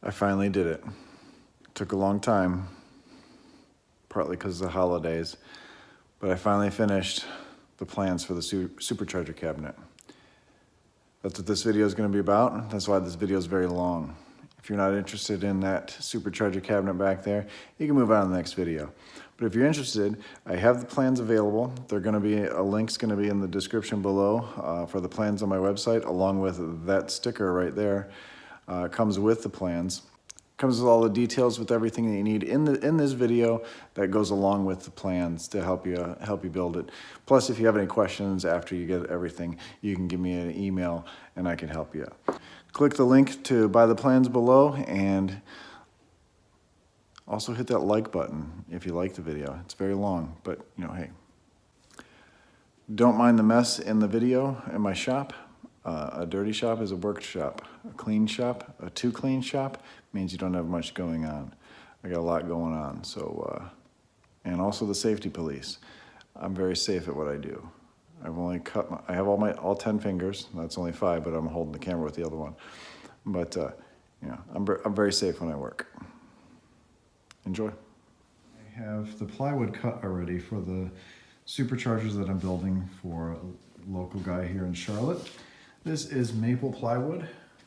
I finally did it. Took a long time, partly because of the holidays, but I finally finished the plans for the Supercharger cabinet. That's what this video is going to be about. That's why this video is very long. If you're not interested in that Supercharger cabinet back there, you can move on to the next video. But if you're interested, I have the plans available. A link's going to be in the description below for the plans on my website, along with that sticker right there. It comes with the plans. Comes with all the details, with everything that you need in this video that goes along with the plans to help you build it. Plus, if you have any questions after you get everything, you can give me an email and I can help you. Click the link to buy the plans below, and also hit that like button if you like the video. It's very long, but hey. Don't mind the mess in the video in my shop. A dirty shop is a worked shop. A clean shop, a too clean shop, means you don't have much going on. I got a lot going on, so, and also the safety police. I'm very safe at what I do. I've only I have all 10 fingers. That's only 5, but I'm holding the camera with the other one. But, I'm very safe when I work. Enjoy. I have the plywood cut already for the Superchargers that I'm building for a local guy here in Charlotte. This is maple plywood.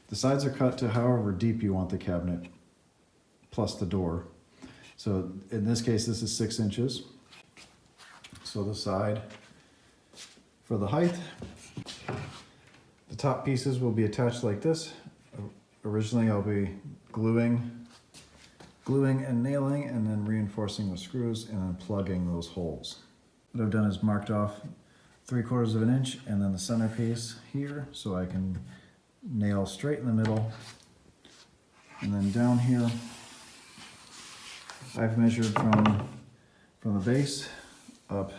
The sides are cut to however deep you want the cabinet, plus the door. So in this case, this is 6 inches. So the side for the height, the top pieces will be attached like this. Originally, I'll be gluing and nailing, and then reinforcing with screws, and then plugging those holes. What I've done is marked off 3/4 of an inch, and then the centerpiece here, so I can nail straight in the middle. And then down here, I've measured from the base up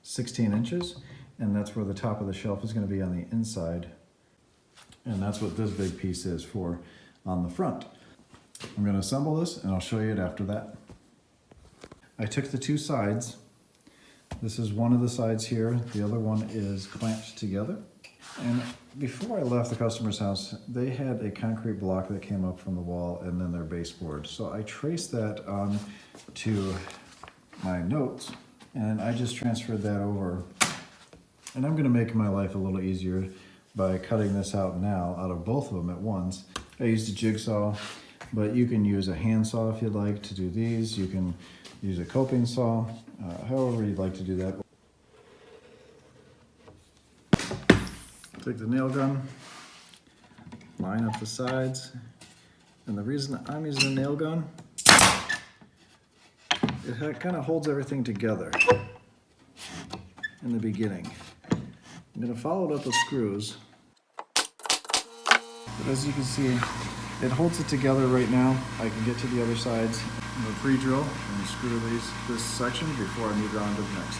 16 inches, and that's where the top of the shelf is going to be on the inside. And that's what this big piece is for on the front. I'm going to assemble this, and I'll show you it after that. I took the 2 sides. This is one of the sides here. The other one is clamped together. And before I left the customer's house, they had a concrete block that came up from the wall and then their baseboard. So I traced that on to my notes, and I just transferred that over. And I'm going to make my life a little easier by cutting this out now out of both of them at once. I used a jigsaw, but you can use a handsaw if you'd like to do these. You can use a coping saw, however you'd like to do that. Take the nail gun, line up the sides, and the reason I'm using a nail gun, it kind of holds everything together in the beginning. I'm going to follow it up with screws, but as you can see, it holds it together right now. I can get to the other sides. I'm going to pre-drill and screw this section before I move on to the next.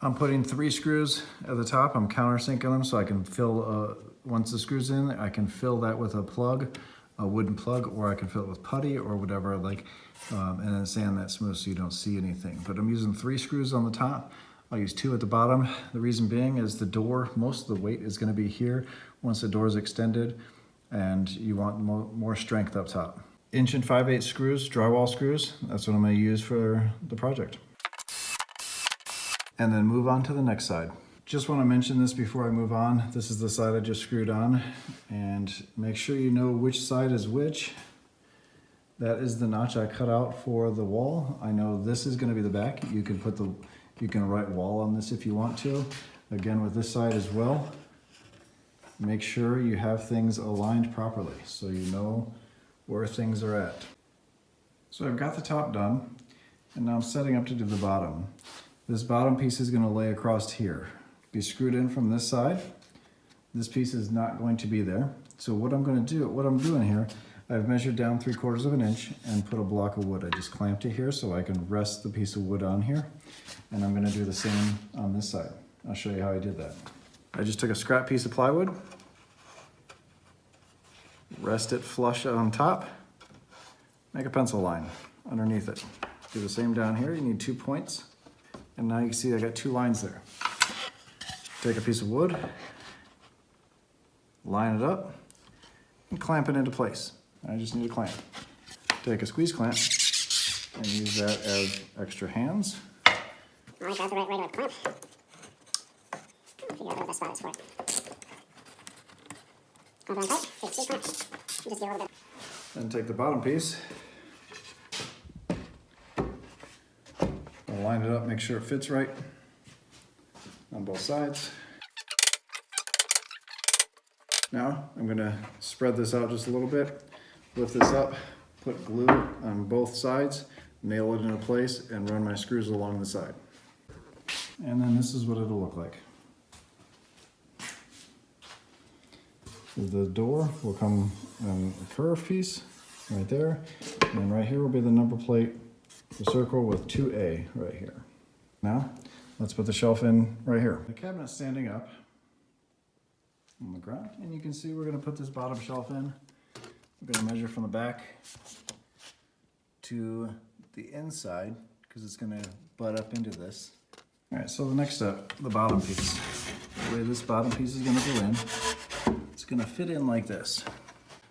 I'm putting 3 screws at the top. I'm countersinking them so I can fill, once the screw's in, I can fill that with a plug, a wooden plug, or I can fill it with putty or whatever I like, and then sand that smooth so you don't see anything. But I'm using 3 screws on the top. I'll use 2 at the bottom. The reason being is the door, most of the weight is going to be here once the door is extended, and you want more strength up top. 1 5/8" screws, drywall screws, that's what I'm going to use for the project. And then move on to the next side. Just want to mention this before I move on. This is the side I just screwed on, and make sure you know which side is which. That is the notch I cut out for the wall. I know this is going to be the back. You can write wall on this if you want to. Again, with this side as well. Make sure you have things aligned properly so you know where things are at. So I've got the top done, and now I'm setting up to do the bottom. This bottom piece is going to lay across here. Be screwed in from this side. This piece is not going to be there. So what I'm doing here, I've measured down 3/4 of an inch and put a block of wood. I just clamped it here so I can rest the piece of wood on here. And I'm going to do the same on this side. I'll show you how I did that. I just took a scrap piece of plywood, rest it flush on top, make a pencil line underneath it. Do the same down here. You need 2 points. And now you can see I got 2 lines there. Take a piece of wood, line it up, and clamp it into place. I just need a clamp. Take a squeeze clamp and use that as extra hands. Well, that's the right way to clamp. Figure out where the spot is for it. Hold on tight, take a squeeze clamp. Just give a little bit. Then take the bottom piece, I'll line it up, make sure it fits right on both sides. Now I'm going to spread this out just a little bit, lift this up, put glue on both sides, nail it into place, and run my screws along the side. And then this is what it'll look like. The door will come on a curved piece right there, and right here will be the number plate, the circle with 2A right here. Now, let's put the shelf in right here. The cabinet's standing up on the ground, and you can see we're going to put this bottom shelf in. We're going to measure from the back to the inside because it's going to butt up into this. All right, so the next step, the bottom piece. The way this bottom piece is going to go in, it's going to fit in like this.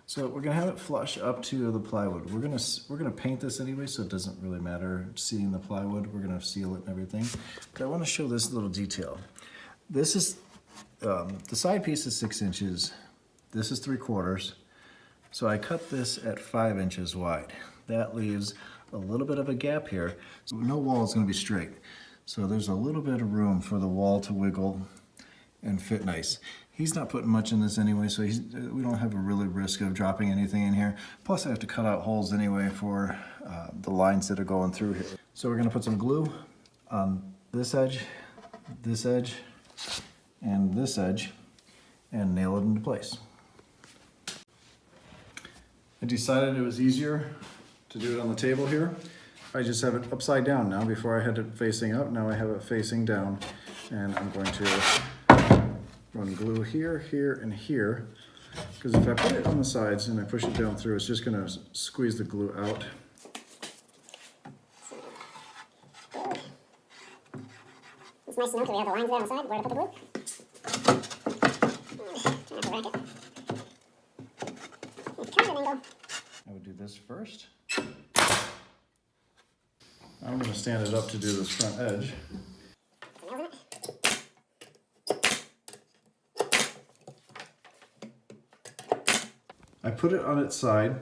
So we're going to have it flush up to the plywood. We're going to paint this anyway, so it doesn't really matter seeing the plywood. We're going to seal it and everything. But I want to show this little detail. This is the side piece is 6 inches. This is 3/4. So I cut this at 5 inches wide. That leaves a little bit of a gap here. So no wall is going to be straight. So there's a little bit of room for the wall to wiggle and fit nice. He's not putting much in this anyway, so we don't have a really risk of dropping anything in here. Plus I have to cut out holes anyway for the lines that are going through here. So we're going to put some glue on this edge, and this edge, and nail it into place. I decided it was easier to do it on the table here. I just have it upside down now. Before I had it facing up, now I have it facing down, and I'm going to run glue here, here, and here, because if I put it on the sides and I push it down through, it's just going to squeeze the glue out. It's nice to know that we have the lines there on the side where to put the glue. Trying to rack it. Kind of an angle. I would do this first. I'm going to stand it up to do this front edge. I put it on its side.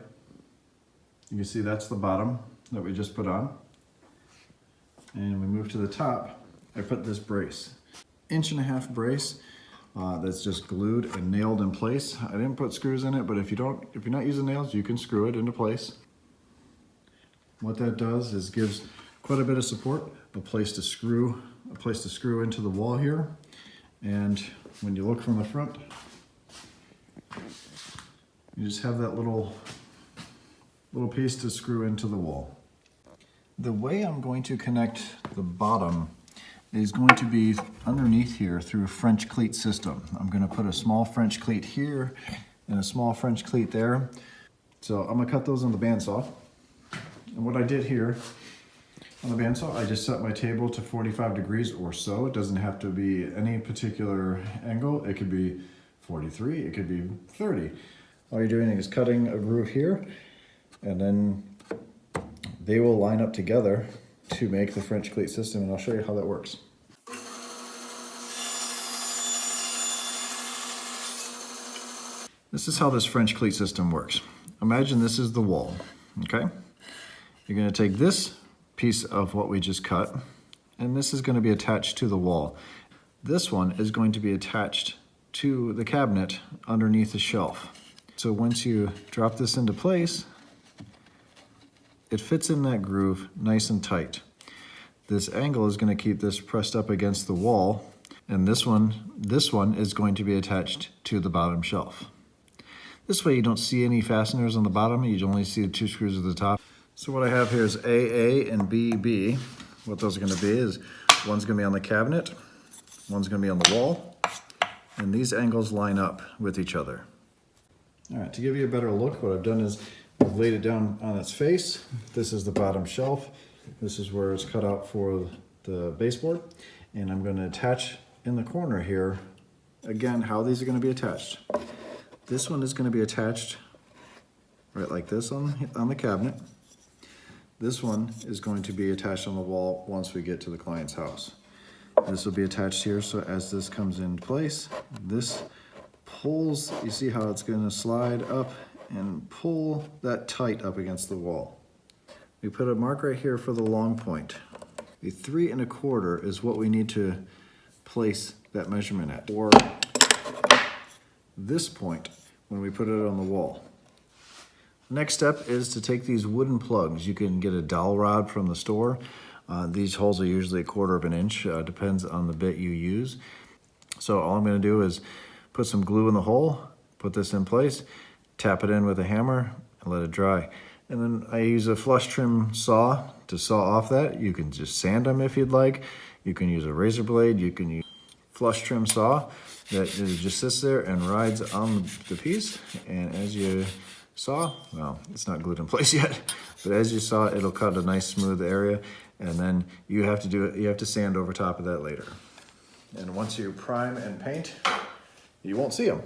You can see that's the bottom that we just put on. And we move to the top. I put this brace. 1.5 inch brace that's just glued and nailed in place. I didn't put screws in it, but if you're not using nails, you can screw it into place. What that does is gives quite a bit of support, a place to screw into the wall here. And when you look from the front, you just have that little piece to screw into the wall. The way I'm going to connect the bottom is going to be underneath here through a French cleat system. I'm going to put a small French cleat here and a small French cleat there. So I'm going to cut those on the bandsaw. And what I did here on the bandsaw, I just set my table to 45 degrees or so. It doesn't have to be any particular angle. It could be 43, it could be 30. All you're doing is cutting a groove here, and then they will line up together to make the French cleat system, and I'll show you how that works. This is how this French cleat system works. Imagine this is the wall, okay? You're going to take this piece of what we just cut, and this is going to be attached to the wall. This one is going to be attached to the cabinet underneath the shelf. So once you drop this into place, it fits in that groove nice and tight. This angle is going to keep this pressed up against the wall, and this one is going to be attached to the bottom shelf. This way you don't see any fasteners on the bottom, you only see the 2 screws at the top. So what I have here is AA and BB. What those are going to be is one's going to be on the cabinet, one's going to be on the wall, and these angles line up with each other. All right, to give you a better look, what I've done is I've laid it down on its face. This is the bottom shelf. This is where it's cut out for the baseboard. And I'm going to attach in the corner here, again, how these are going to be attached. This one is going to be attached right like this on the cabinet. This one is going to be attached on the wall once we get to the client's house. This will be attached here, so as this comes into place, this pulls, you see how it's gonna slide up and pull that tight up against the wall. We put a mark right here for the long point. The 3 1/4 is what we need to place that measurement at, or this point when we put it on the wall. Next step is to take these wooden plugs. You can get a dowel rod from the store. These holes are usually 1/4 inch, depends on the bit you use. So all I'm gonna do is put some glue in the hole, put this in place, tap it in with a hammer, and let it dry. And then I use a flush trim saw to saw off that. You can just sand them if you'd like. You can use a razor blade. You can use flush trim saw that just sits there and rides on the piece. And as you saw, well, it's not glued in place yet, but as you saw, it'll cut a nice smooth area. And then you have to do it, you have to sand over top of that later. And once you prime and paint, you won't see them.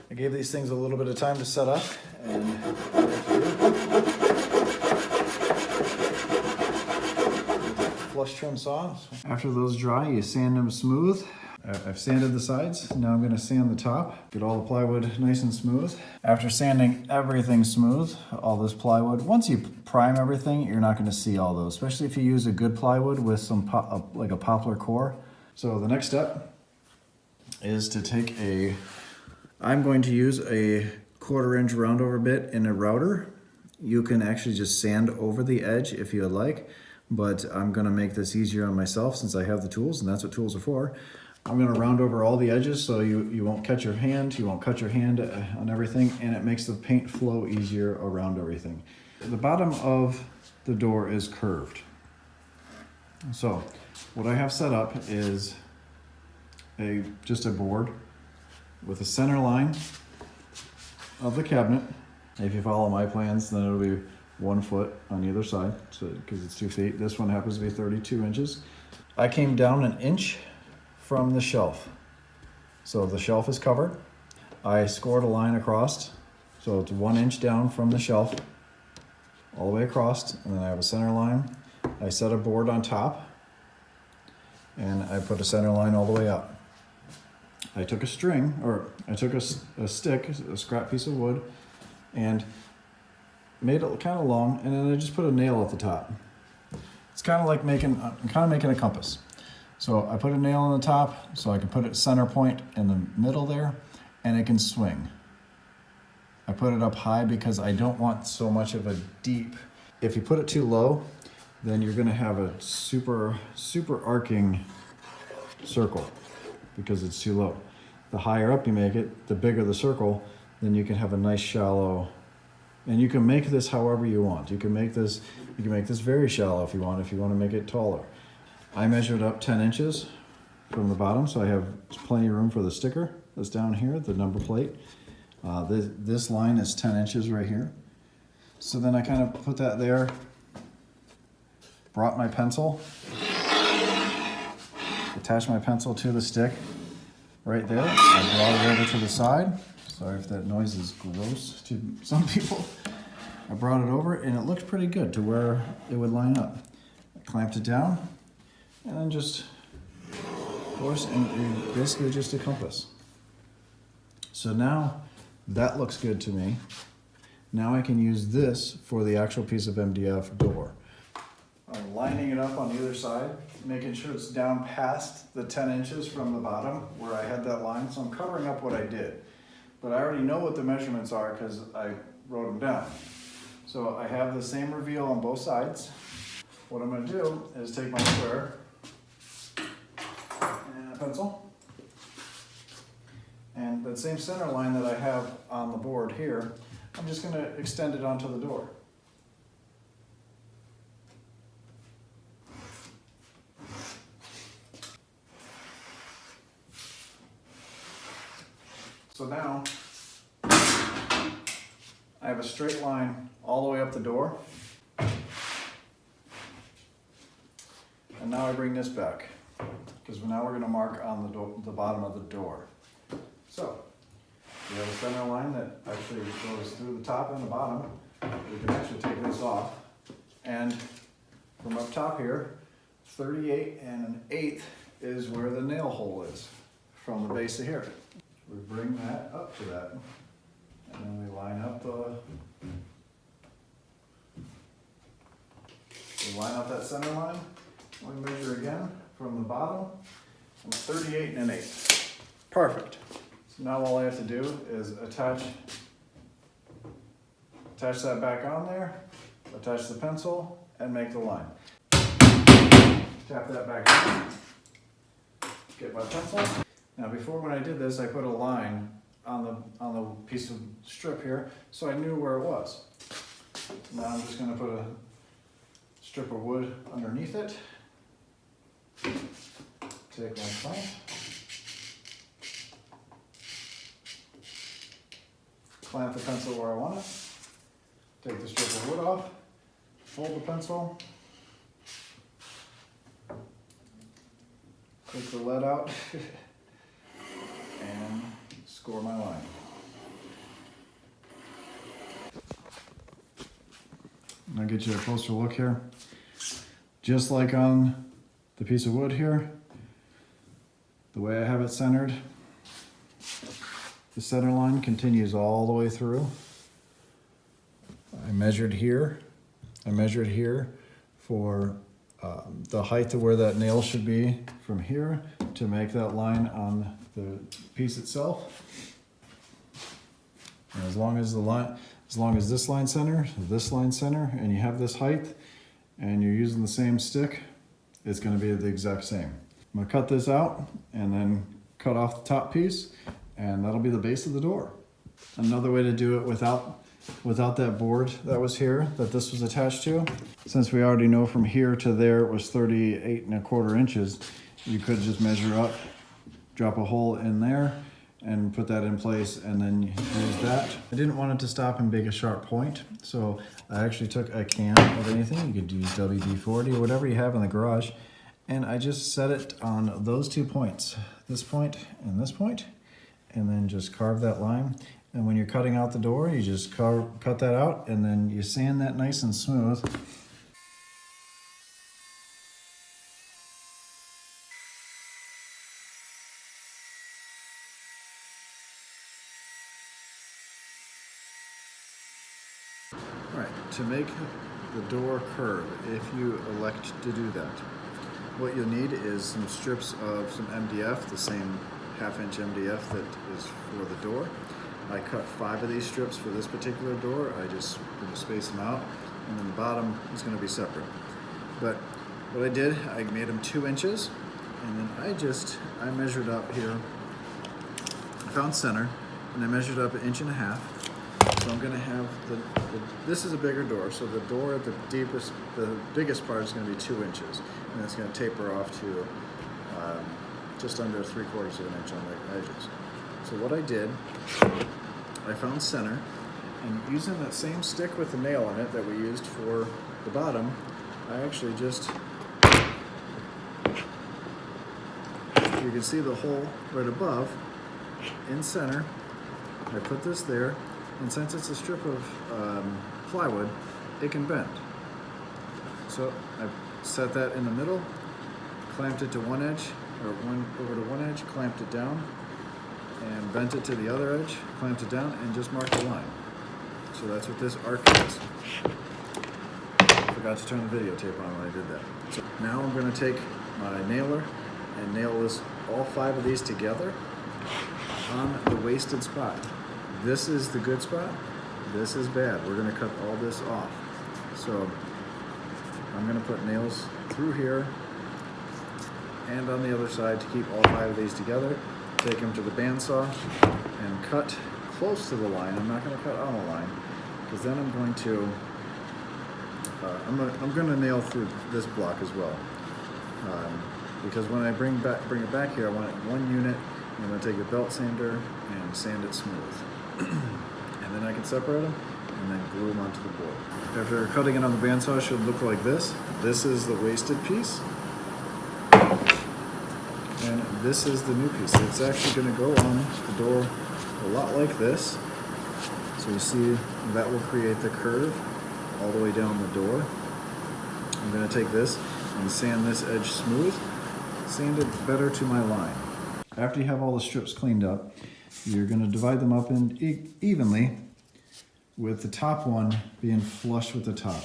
I gave these things a little bit of time to set up, and flush trim saw. After those dry, you sand them smooth. I've sanded the sides. Now I'm going to sand the top. Get all the plywood nice and smooth. After sanding everything smooth, all this plywood, once you prime everything, you're not going to see all those, especially if you use a good plywood with some like a poplar core. So the next step is to take I'm going to use a 1/4 inch roundover bit in a router. You can actually just sand over the edge if you would like, but I'm going to make this easier on myself since I have the tools, and that's what tools are for. I'm going to round over all the edges so you won't cut your hand, on everything, and it makes the paint flow easier around everything. The bottom of the door is curved. So what I have set up is just a board with a center line of the cabinet. If you follow my plans, then it'll be 1 foot on either side, so because it's 2 feet. This one happens to be 32 inches. I came down 1 inch from the shelf. So the shelf is covered. I scored a line across, so it's 1 inch down from the shelf, all the way across, and then I have a center line. I set a board on top, and I put a center line all the way up. I took a stick, a scrap piece of wood, and made it kind of long, and then I just put a nail at the top. It's kind of like making a compass. So I put a nail on the top so I can put it center point in the middle there, and it can swing. I put it up high because I don't want so much of a deep. If you put it too low, then you're gonna have a super arcing circle because it's too low. The higher up you make it, the bigger the circle, then you can have a nice shallow, and you can make this however you want. You can make this very shallow if you want to make it taller. I measured up 10 inches from the bottom, so I have plenty of room for the sticker that's down here, the number plate. This line is 10 inches right here. So then I kind of put that there, brought my pencil, attached my pencil to the stick right there. I brought it over to the side. Sorry if that noise is gross to some people. I brought it over and it looked pretty good to where it would line up. I clamped it down and then just, of course, and basically just a compass. So now that looks good to me. Now I can use this for the actual piece of MDF door. I'm lining it up on either side, making sure it's down past the 10 inches from the bottom where I had that line. So I'm covering up what I did. But I already know what the measurements are because I wrote them down. So I have the same reveal on both sides. What I'm going to do is take my square and a pencil, and that same center line that I have on the board here, I'm just going to extend it onto the door. So now I have a straight line all the way up the door. And now I bring this back, because now we're gonna mark on the bottom of the door. So, we have a center line that actually goes through the top and the bottom. We can actually take this off. And from up top here, 38 1/8 is where the nail hole is, from the base of here. We bring that up to that, and then we line up that center line. We measure again from the bottom, and 38 1/8. Perfect. So now all I have to do is attach that back on there, attach the pencil, and make the line. Tap that back on, get my pencil. Now before, when I did this, I put a line on the piece of strip here, so I knew where it was. Now I'm just gonna put a strip of wood underneath it. Take my clamp, clamp the pencil where I want it, take the strip of wood off, fold the pencil, take the lead out, and score my line. I'll get you a closer look here. Just like on the piece of wood here, the way I have it centered, the center line continues all the way through. I measured here for the height of where that nail should be from here to make that line on the piece itself. And as long as this line center, and you have this height, and you're using the same stick, it's going to be the exact same. I'm going to cut this out and then cut off the top piece, and that'll be the base of the door. Another way to do it without that board that was here, that this was attached to, since we already know from here to there it was 38 1/4 inches, you could just measure up, drop a hole in there, and put that in place, and then use that. I didn't want it to stop and make a sharp point, so I actually took a can of anything. You could use WD-40 or whatever you have in the garage, and I just set it on those 2 points, this point, and then just carve that line. And when you're cutting out the door, you just cut that out, and then you sand that nice and smooth. All right, to make the door curve, if you elect to do that, what you'll need is some strips of some MDF, the same 1/2 inch MDF that is for the door. I cut 5 of these strips for this particular door. I just space them out, and then the bottom is going to be separate. But what I did, I made them 2 inches, and then I measured up here. I found center, and I measured up 1.5 inches. So I'm going to have this is a bigger door, so the door at the biggest part is going to be 2 inches, and it's going to taper off to just under 3/4 inch on the edges. So what I did, I found center, and using that same stick with the nail in it that we used for the bottom, I actually just, you can see the hole right above, in center. I put this there, and since it's a strip of plywood, it can bend. So I set that in the middle, clamped it to one edge, over to one edge, clamped it down, and bent it to the other edge, clamped it down, and just marked the line. So that's what this arc is. I forgot to turn the videotape on when I did that. So now I'm going to take my nailer and nail all 5 of these together on the wasted spot. This is the good spot, this is bad. We're going to cut all this off. So I'm going to put nails through here and on the other side to keep all 5 of these together. Take them to the bandsaw and cut close to the line. I'm not going to cut on the line, because then I'm going to nail through this block as well. Because when I bring it back here, I want it in one unit. I'm going to take a belt sander and sand it smooth, and then I can separate them and then glue them onto the board. After cutting it on the bandsaw, it should look like this. This is the wasted piece. And this is the new piece. It's actually going to go on the door a lot like this. So you see that will create the curve all the way down the door. I'm going to take this and sand this edge smooth, sand it better to my line. After you have all the strips cleaned up, you're going to divide them up in evenly, with the top one being flush with the top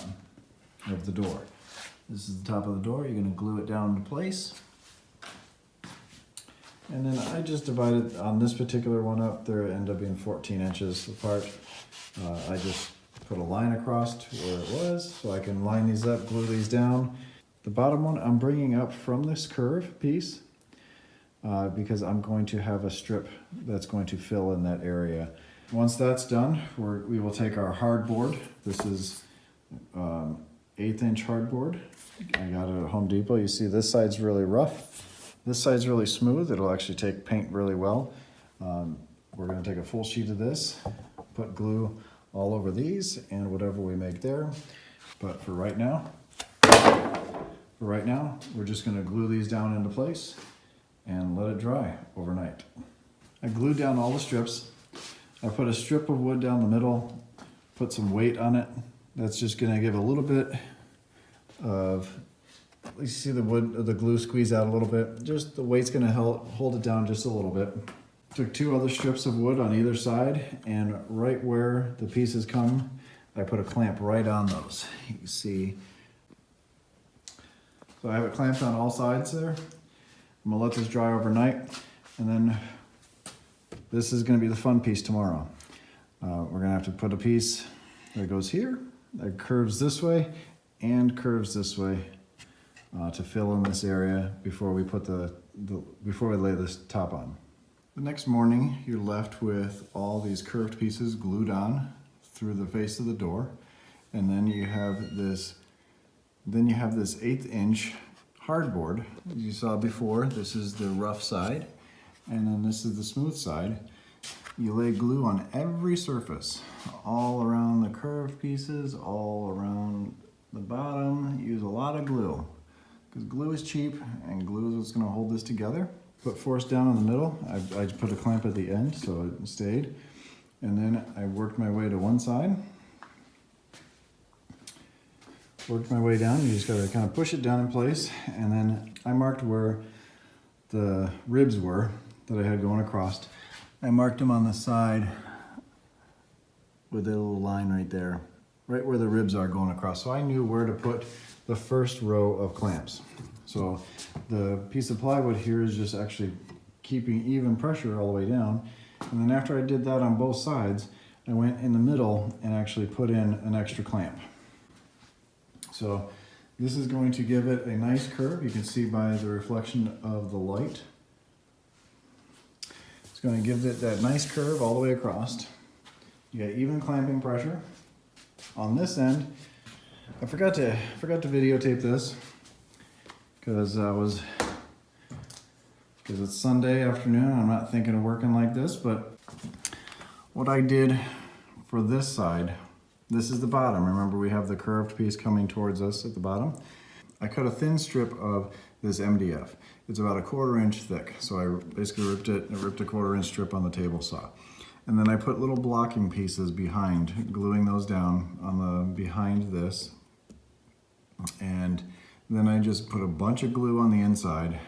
of the door. This is the top of the door. You're going to glue it down into place. And then I just divided on this particular one up. There ended up being 14 inches apart. I just put a line across to where it was so I can line these up, glue these down. The bottom one I'm bringing up from this curve piece because I'm going to have a strip that's going to fill in that area. Once that's done, we will take our hardboard. This is 1/8-inch hardboard. I got it at Home Depot. You see this side's really rough. This side's really smooth. It'll actually take paint really well. We're going to take a full sheet of this, put glue all over these and whatever we make there. But for right now, we're just going to glue these down into place and let it dry overnight. I glued down all the strips. I put a strip of wood down the middle, put some weight on it. That's just going to give a little bit of, you see the wood, the glue squeeze out a little bit. Just the weight's going to help hold it down just a little bit. Took 2 other strips of wood on either side, and right where the pieces come, I put a clamp right on those. You can see. So I have it clamped on all sides there. I'm gonna let this dry overnight, and then this is gonna be the fun piece tomorrow. We're gonna have to put a piece that goes here, that curves this way, and curves this way to fill in this area before we put before we lay this top on. The next morning, you're left with all these curved pieces glued on through the face of the door, and then you have this 1/8-inch hardboard. As you saw before, this is the rough side, and then this is the smooth side. You lay glue on every surface, all around the curved pieces, all around the bottom. Use a lot of glue, because glue is cheap, and glue is what's going to hold this together. Put force down in the middle. I put a clamp at the end so it stayed. And then I worked my way to one side. Worked my way down. You just gotta kind of push it down in place. And then I marked where the ribs were that I had going across. I marked them on the side with a little line right there, right where the ribs are going across. So I knew where to put the first row of clamps. So the piece of plywood here is just actually keeping even pressure all the way down. And then after I did that on both sides, I went in the middle and actually put in an extra clamp. So this is going to give it a nice curve. You can see by the reflection of the light. It's going to give it that nice curve all the way across. You got even clamping pressure. On this end, I forgot to videotape this. Because it's Sunday afternoon, I'm not thinking of working like this, but what I did for this side, this is the bottom. Remember, we have the curved piece coming towards us at the bottom. I cut a thin strip of this MDF. It's about 1/4 inch thick, so I basically ripped a 1/4 inch strip on the table saw. And then I put little blocking pieces behind, gluing those down on the behind this. And then I just put a bunch of glue on the inside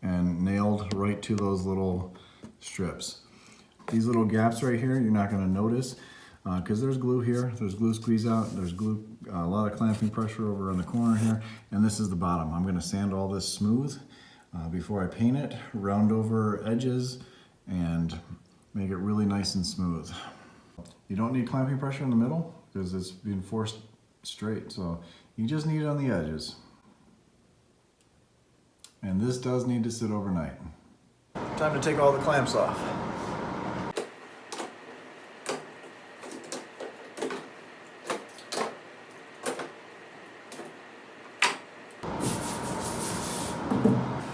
and nailed right to those little strips. These little gaps right here, you're not gonna notice because there's glue here, there's glue squeeze out, there's glue, a lot of clamping pressure over on the corner here, and this is the bottom. I'm gonna sand all this smooth before I paint it, round over edges, and make it really nice and smooth. You don't need clamping pressure in the middle because it's being forced straight, so you just need it on the edges. And this does need to sit overnight. Time to take all the clamps off.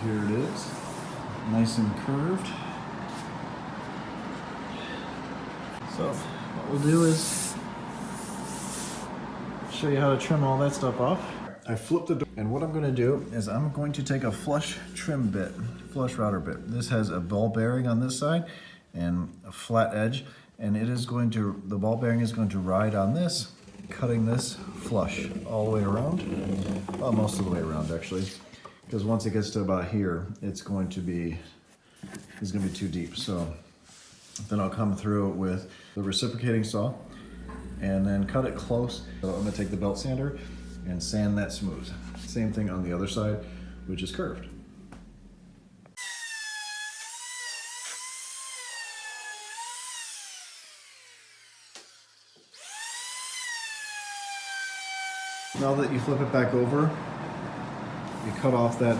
Here it is, nice and curved. So what we'll do is show you how to trim all that stuff off. I flipped the door, and what I'm going to do is I'm going to take a flush trim bit, flush router bit. This has a ball bearing on this side and a flat edge, and the ball bearing is going to ride on this, cutting this flush all the way around, well, most of the way around actually, because once it gets to about here, it's going to be too deep. So then I'll come through with the reciprocating saw and then cut it close. So I'm going to take the belt sander and sand that smooth. Same thing on the other side, which is curved. Now that you flip it back over, you cut off that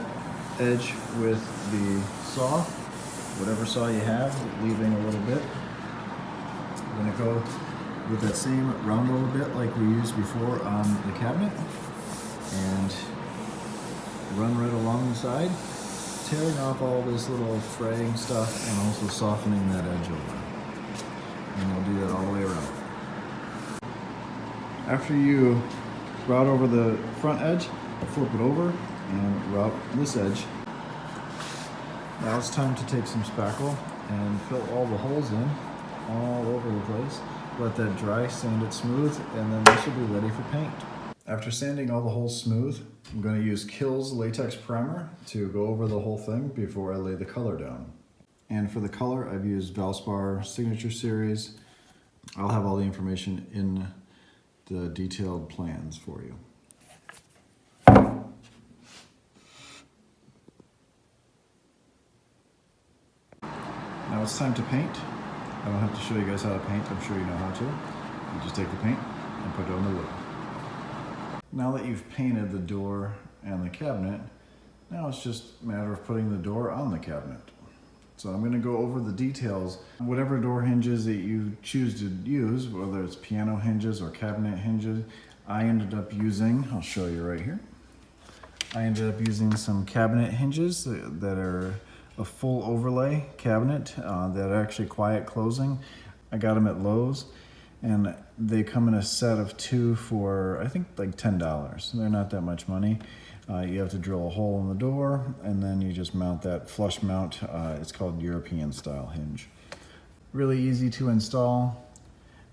edge with the saw, whatever saw you have, leaving a little bit. I'm gonna go with that same roundover bit like we used before on the cabinet and run right along the side, tearing off all this little fraying stuff and also softening that edge over. And we'll do that all the way around. After you route over the front edge, flip it over and route this edge. Now it's time to take some spackle and fill all the holes in all over the place. Let that dry, sand it smooth, and then this will be ready for paint. After sanding all the holes smooth, I'm going to use Kills latex primer to go over the whole thing before I lay the color down. And for the color, I've used Valspar Signature Series. I'll have all the information in the detailed plans for you. Now it's time to paint. I don't have to show you guys how to paint, I'm sure you know how to. You just take the paint and put it on the wood. Now that you've painted the door and the cabinet, now it's just a matter of putting the door on the cabinet. So I'm going to go over the details. Whatever door hinges that you choose to use, whether it's piano hinges or cabinet hinges, I ended up using, I'll show you right here. I ended up using some cabinet hinges that are a full overlay cabinet that are actually quiet closing. I got them at Lowe's and they come in a set of 2 for I think like $10. They're not that much money. You have to drill a hole in the door and then you just mount that flush mount. It's called European style hinge. Really easy to install,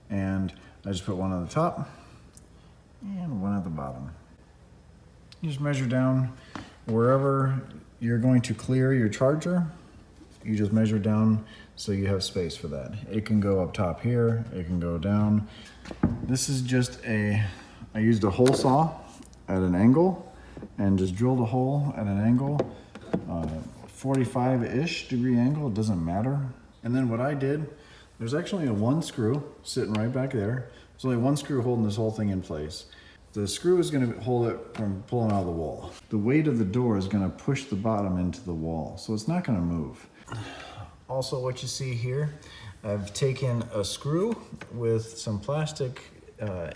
and I just put one on the top and one at the bottom. You just measure down wherever you're going to clear your charger. You just measure down so you have space for that. It can go up top here, it can go down. This is just I used a hole saw at an angle and just drilled a hole at an angle, 45-ish degree angle, it doesn't matter. And then what I did, there's actually a 1 screw sitting right back there. There's only 1 screw holding this whole thing in place. The screw is going to hold it from pulling out of the wall. The weight of the door is going to push the bottom into the wall, so it's not going to move. Also, what you see here, I've taken a screw with some plastic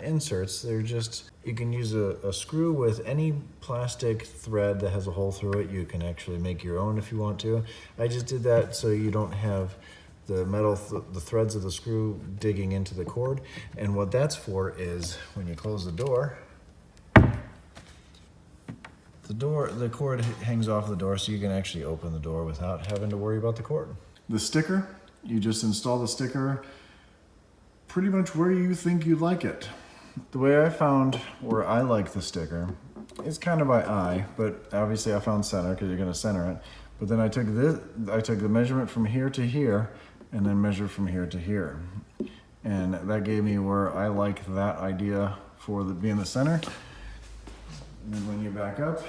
inserts. They're just, you can use a screw with any plastic thread that has a hole through it. You can actually make your own if you want to. I just did that so you don't have the metal, the threads of the screw digging into the cord. And what that's for is when you close the door, the cord hangs off the door so you can actually open the door without having to worry about the cord. The sticker, you just install the sticker pretty much where you think you'd like it. The way I found where I like the sticker is kind of by eye, but obviously I found center because you're going to center it. But then I took the measurement from here to here and then measured from here to here. And that gave me where I like that idea for being the center. And then when you back up,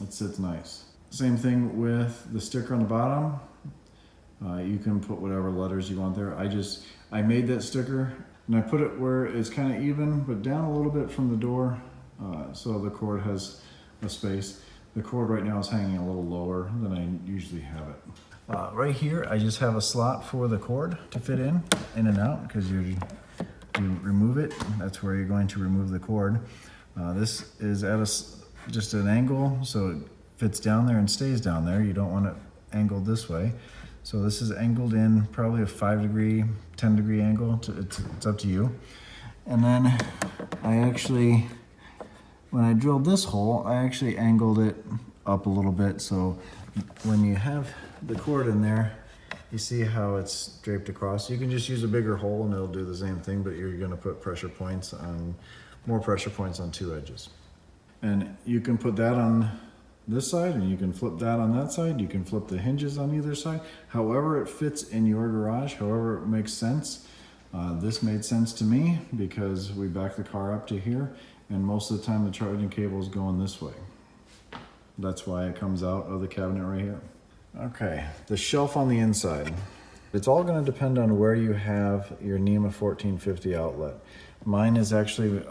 it sits nice. Same thing with the sticker on the bottom. You can put whatever letters you want there. I made that sticker and I put it where it's kind of even, but down a little bit from the door, so the cord has a space. The cord right now is hanging a little lower than I usually have it. Right here, I just have a slot for the cord to fit in and out, because you remove it, that's where you're going to remove the cord. This is at just an angle, so it fits down there and stays down there. You don't want it angled this way. So this is angled in probably a 5 degree, 10 degree angle. It's up to you. And then when I drilled this hole, I actually angled it up a little bit. So when you have the cord in there, you see how it's draped across. You can just use a bigger hole and it'll do the same thing, but you're gonna put more pressure points on two edges. And you can put that on this side and you can flip that on that side. You can flip the hinges on either side. However it fits in your garage, however it makes sense. This made sense to me because we back the car up to here and most of the time the charging cable is going this way. That's why it comes out of the cabinet right here. Okay, the shelf on the inside. It's all gonna depend on where you have your NEMA 1450 outlet. Mine is actually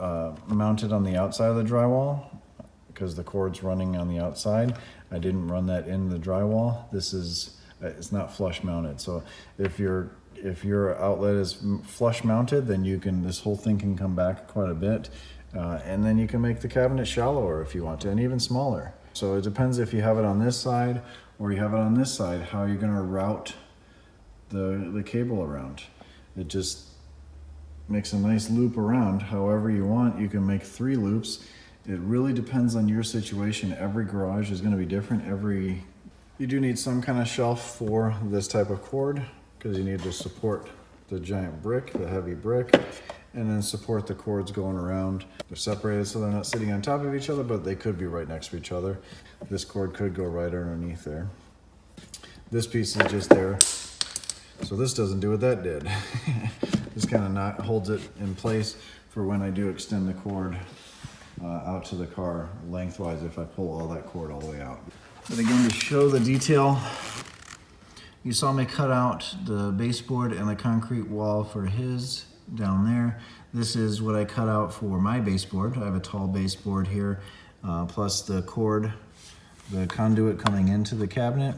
mounted on the outside of the drywall because the cord's running on the outside. I didn't run that in the drywall. It's not flush mounted. So if your outlet is flush mounted, then this whole thing can come back quite a bit. And then you can make the cabinet shallower if you want to, and even smaller. So it depends if you have it on this side or you have it on this side, how you're gonna route the cable around. It just makes a nice loop around. However you want, you can make 3 loops. It really depends on your situation. Every garage is gonna be different. You do need some kind of shelf for this type of cord because you need to support the giant brick, the heavy brick, and then support the cords going around. They're separated so they're not sitting on top of each other, but they could be right next to each other. This cord could go right underneath there. This piece is just there. So this doesn't do what that did. This kind of holds it in place for when I do extend the cord out to the car lengthwise if I pull all that cord all the way out. But again, to show the detail, you saw me cut out the baseboard and the concrete wall for his down there. This is what I cut out for my baseboard. I have a tall baseboard here, plus the cord, the conduit coming into the cabinet.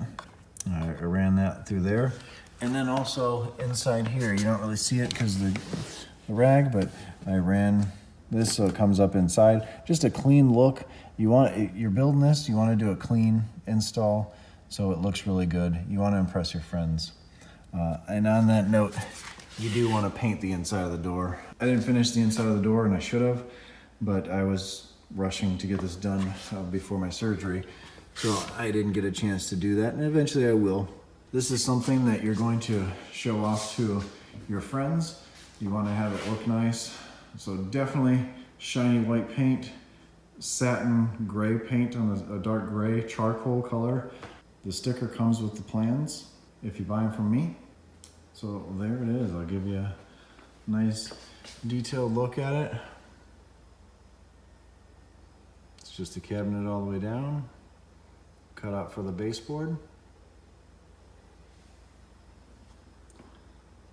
I ran that through there. And then also inside here, you don't really see it because of the rag, but I ran this so it comes up inside. Just a clean look. You're building this, you want to do a clean install so it looks really good. You want to impress your friends. And on that note, you do want to paint the inside of the door. I didn't finish the inside of the door and I should have, but I was rushing to get this done before my surgery. So I didn't get a chance to do that, and eventually I will. This is something that you're going to show off to your friends. You want to have it look nice. So definitely shiny white paint, satin gray paint on a dark gray charcoal color. The sticker comes with the plans if you buy them from me. So there it is. I'll give you a nice detailed look at it. It's just a cabinet all the way down, cut out for the baseboard.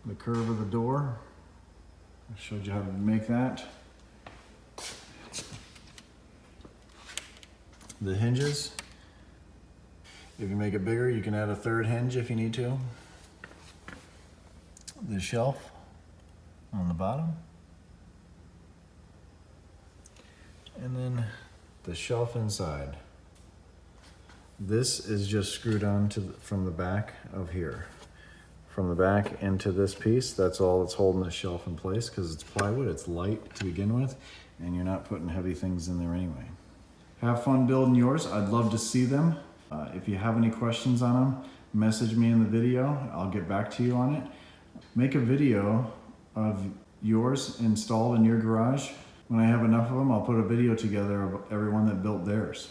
The curve of the door, I showed you how to make that. The hinges, if you make it bigger, you can add a 3rd hinge if you need to. The shelf on the bottom. And then the shelf inside. This is just screwed on from the back of here. From the back into this piece, that's all that's holding the shelf in place because it's plywood, it's light to begin with, and you're not putting heavy things in there anyway. Have fun building yours. I'd love to see them. If you have any questions on them, message me in the video. I'll get back to you on it. Make a video of yours installed in your garage. When I have enough of them, I'll put a video together of everyone that built theirs.